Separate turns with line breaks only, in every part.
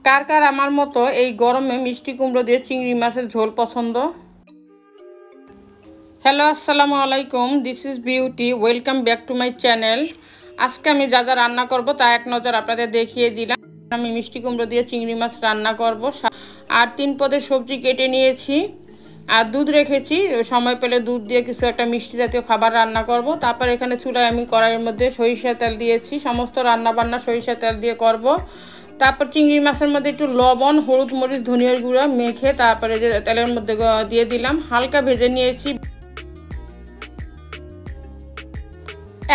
কার কার আমার মতো এই গরমে মিষ্টি কুমড়ো দিয়ে চিংড়ি মাছের ঝোল পছন্দ। হ্যালো, আসসালামু আলাইকুম, this is beauty, welcome back to my channel. আজকে আমি যা যা রান্না করব তা এক নজর আপনাদের দেখিয়ে দিলাম। আমি মিষ্টি কুমড়ো দিয়ে চিংড়ি মাছ রান্না করব, আর 3 পদের সবজি কেটে নিয়েছি, আর দুধ রেখেছি, সময় পেলে দুধ দিয়ে কিছু একটা মিষ্টি জাতীয় খাবার রান্না করব। তারপর এখানে চুলায় আমি কড়াইয়ের মধ্যে সরিষা তেল দিয়েছি, সমস্ত রান্নাবান্না সরিষা তেল দিয়ে করব। তারপর চিংড়ি মাছের মধ্যে একটু লবণ, হলুদ, মরিচ, ধনিয়ার গুঁড়া মেখে তারপরে যে তেলের মধ্যে দিয়ে দিলাম, হালকা ভেজে নিয়েছি।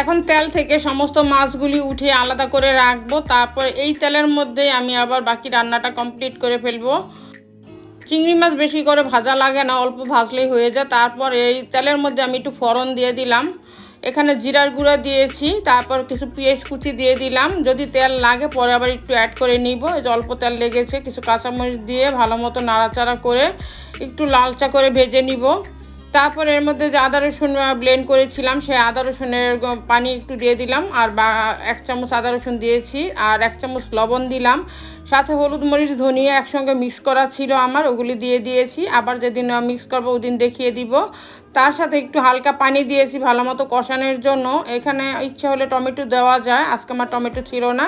এখন তেল থেকে সমস্ত মাছগুলি উঠিয়ে আলাদা করে রাখবো। তারপর এই তেলের মধ্যে আমি আবার বাকি রান্নাটা কমপ্লিট করে ফেলবো। চিংড়ি মাছ বেশি করে ভাজা লাগে না, অল্প ভাজলেই হয়ে যায়। তারপর এই তেলের মধ্যে আমি একটু ফোড়ন দিয়ে দিলাম, এখানে জিরার গুঁড়া দিয়েছি, তারপর কিছু পেঁয়াজ কুচি দিয়ে দিলাম। যদি তেল লাগে পরে আবার একটু অ্যাড করে নিব। এই যে অল্প তেল লেগেছে, কিছু কাঁচামরিচ দিয়ে ভালো মতো নাড়াচাড়া করে একটু লালচা করে ভেজে নিব। তারপর এর মধ্যে যে আদা রসুন ব্লেন্ড করেছিলাম সেই আদা রসুনের পানি একটু দিয়ে দিলাম, আর 1 চামচ আদা রসুন দিয়েছি, আর 1 চামচ লবণ দিলাম, সাথে হলুদ, মরিচ, ধনিয়া একসঙ্গে মিক্স করা ছিল আমার, ওগুলি দিয়ে দিয়েছি। আবার যেদিন মিক্স করবো ওদিন দেখিয়ে দিব। তার সাথে একটু হালকা পানি দিয়েছি ভালো মতো কষানোর জন্য। এখানে ইচ্ছা হলে টমেটো দেওয়া যায়, আজকে আমার টমেটো ছিল না,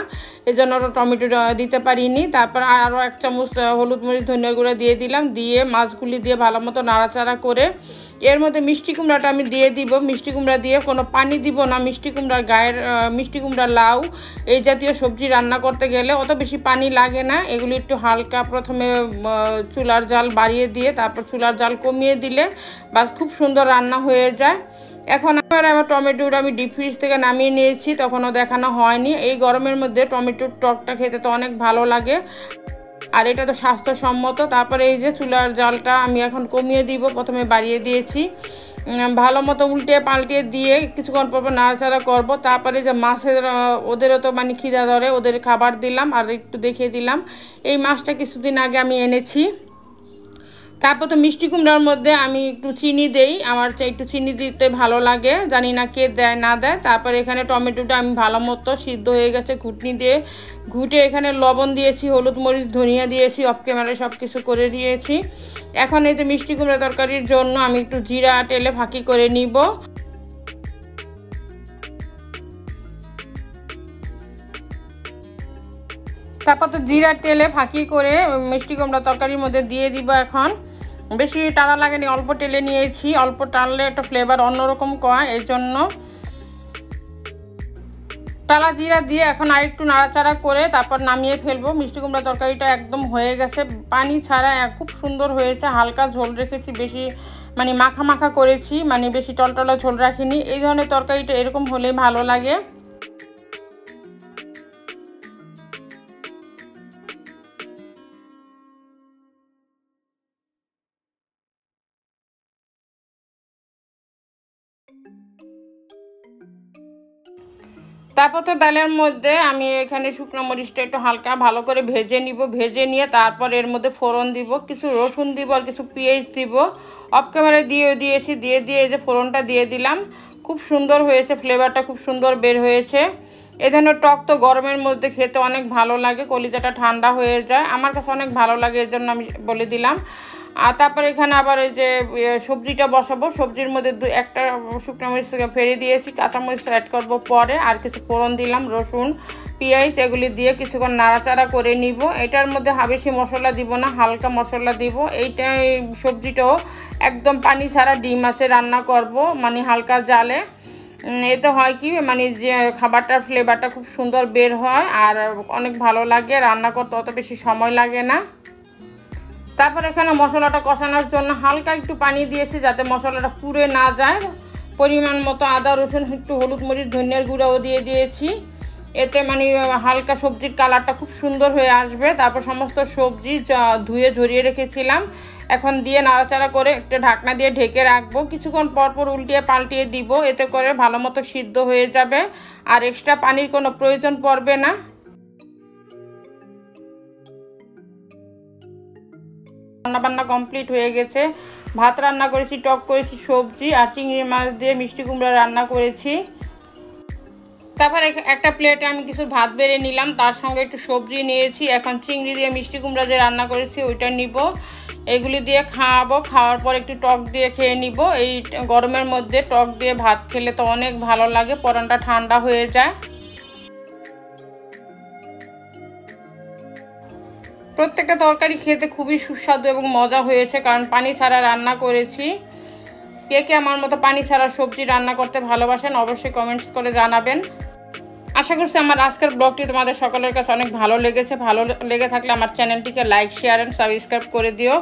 এই জন্য টমেটো দিতে পারিনি। তারপর আরও 1 চামচ হলুদ, মরিচ, ধনিয়া গুঁড়া দিয়ে দিলাম, দিয়ে মাছগুলি দিয়ে ভালো মতো নাড়াচাড়া করে এর মধ্যে মিষ্টি কুমড়াটা আমি দিয়ে দিব। মিষ্টি কুমড়া দিয়ে কোনো পানি দিব না, মিষ্টি কুমড়ার গায়ের মিষ্টি কুমড়া, লাউ এই জাতীয় সবজি রান্না করতে গেলে অত বেশি পানি লাগে না। এগুলি একটু হালকা প্রথমে চুলার জাল বাড়িয়ে দিয়ে তারপর চুলার জাল কমিয়ে দিলে বাস খুব সুন্দর রান্না হয়ে যায়। এখন আমার টমেটোটা আমি ডিপ ফ্রিজ থেকে নামিয়ে নিয়েছি, তখনও দেখানো হয়নি। এই গরমের মধ্যে টমেটোর টকটা খেতে তো অনেক ভালো লাগে, আর এটা তো স্বাস্থ্যসম্মত। তারপরে এই যে চুলার জালটা আমি এখন কমিয়ে দিব, প্রথমে বাড়িয়ে দিয়েছি, ভালো মতো উল্টে পাল্টিয়ে দিয়ে কিছুক্ষণ পর নাড়াচাড়া করব। তারপরে যে মাছের ওদেরও তো মানে খিদা ধরে, ওদের খাবার দিলাম, আর একটু দেখিয়ে দিলাম এই মাছটা কিছুদিন আগে আমি এনেছি। তারপর তো মিষ্টি কুমড়ার মধ্যে আমি একটু চিনি দেই, আমার একটু চিনি দিতে ভালো লাগে, জানি না কে দেয় না দেয়। তারপর এখানে টমেটোটা আমি ভালো মতো সিদ্ধ হয়ে গেছে, ঘুটনি দিয়ে ঘুটে এখানে লবণ দিয়েছি, হলুদ, মরিচ, ধনিয়া দিয়েছি, অফ ক্যামেরায় সব কিছু করে দিয়েছি। এখন এই যে মিষ্টি কুমড়া তরকারির জন্য আমি একটু জিরা টেলে ফাঁকি করে নিব। তারপর তো জিরা তেলে ফাঁকি করে মিষ্টি কুমড়া তরকারির মধ্যে দিয়ে দিব। এখন বেশি টালা লাগেনি, অল্প তেলে নিয়েছি, অল্প টানলে একটা ফ্লেভার অন্যরকম কয়, এই জন্য টালা জিরা দিয়ে এখন আর একটু নাড়াচাড়া করে তারপর নামিয়ে ফেলবো। মিষ্টি কুমড়া তরকারিটা একদম হয়ে গেছে, পানি ছাড়া খুব সুন্দর হয়েছে। হালকা ঝোল রেখেছি, বেশি মানে মাখা মাখা করেছি, মানে বেশি টলটলা ঝোল রাখিনি। এই ধরনের তরকারিটা এরকম হলেই ভালো লাগে। তারপর তো ডালের মধ্যে আমি এখানে শুকনো মরিচটা একটু হালকা ভালো করে ভেজে নিব, ভেজে নিয়ে তারপর এর মধ্যে ফোড়ন দিব, কিছু রসুন দিব, আর কিছু পেঁয়াজ দিব। অফ ক্যামেরায় দিয়েছি, দিয়ে এই যে ফোড়নটা দিয়ে দিলাম। খুব সুন্দর হয়েছে, ফ্লেভারটা খুব সুন্দর বের হয়েছে। এ ধরনের টক তো গরমের মধ্যে খেতে অনেক ভালো লাগে, কলিজাটা ঠান্ডা হয়ে যায়, আমার কাছে অনেক ভালো লাগে, এর জন্য আমি বলে দিলাম। আর তারপর এখানে আবার এই যে সবজিটা বসাবো, সবজির মধ্যে একটা শুকনো মরিচ ফেলে দিয়েছি, কাঁচামরিচ অ্যাড করবো পরে, আর কিছু ফোড়ন দিলাম, রসুন, পেঁয়াজ এগুলি দিয়ে কিছুক্ষণ নাড়াচাড়া করে নিব। এটার মধ্যে বেশি মশলা দিব না, হালকা মশলা দিব। এই সবজিটাও একদম পানি ছাড়া ডিম মাছে রান্না করব, মানে হালকা জালে। এতে হয় কি, মানে যে খাবারটার ফ্লেভারটা খুব সুন্দর বের হয়, আর অনেক ভালো লাগে, রান্না করতে অত বেশি সময় লাগে না। তারপর এখানে মশলাটা কষানোর জন্য হালকা একটু পানি দিয়েছি, যাতে মশলাটা পুড়ে না যায়। পরিমাণ মতো আদা রসুন, একটু হলুদ, মরিচ, ধনিয়ার গুঁড়াও দিয়ে দিয়েছি, এতে মানে হালকা সবজির কালারটা খুব সুন্দর হয়ে আসবে। তারপর সমস্ত সবজি ধুয়ে ঝরিয়ে রেখেছিলাম, এখন দিয়ে নাড়াচাড়া করে একটা ঢাকনা দিয়ে ঢেকে রাখবো। কিছুক্ষণ পর উল্টিয়ে পাল্টিয়ে দিব, এতে করে ভালো মতো সিদ্ধ হয়ে যাবে, আর এক্সট্রা পানির কোনো প্রয়োজন পড়বে না। রান্নাবান্না কমপ্লিট হয়ে গেছে, ভাত রান্না করেছি, টক করেছি, সবজি আর চিংড়ি মাছ দিয়ে মিষ্টি কুমড়া রান্না করেছি। তারপর একটা প্লেটে আমি কিছু ভাত বেড়ে নিলাম, তার সঙ্গে একটু সবজি নিয়েছি। এখন চিংড়ি দিয়ে মিষ্টি কুমড়া যে রান্না করেছি ওইটা নিব, এগুলি দিয়ে খাওয়াবো। খাওয়ার পর একটু টক দিয়ে খেয়ে নিব। এই গরমের মধ্যে টক দিয়ে ভাত খেলে তো অনেক ভালো লাগে, পরানটা ঠান্ডা হয়ে যায়। প্রত্যেকটা তরকারি খেতে খুবই সুস্বাদু এবং মজা হয়েছে, কারণ পানি ছাড়া রান্না করেছি। কে কে আমার মতো পানি ছাড়া সবজি রান্না করতে ভালোবাসেন অবশ্যই কমেন্টস করে জানাবেন। আশা করছি আমার আজকের ব্লগটি তোমাদের সকলের কাছে অনেক ভালো লেগেছে। ভালো লেগে থাকলে আমার চ্যানেলটিকে লাইক, শেয়ার অ্যান্ড সাবস্ক্রাইব করে দিও।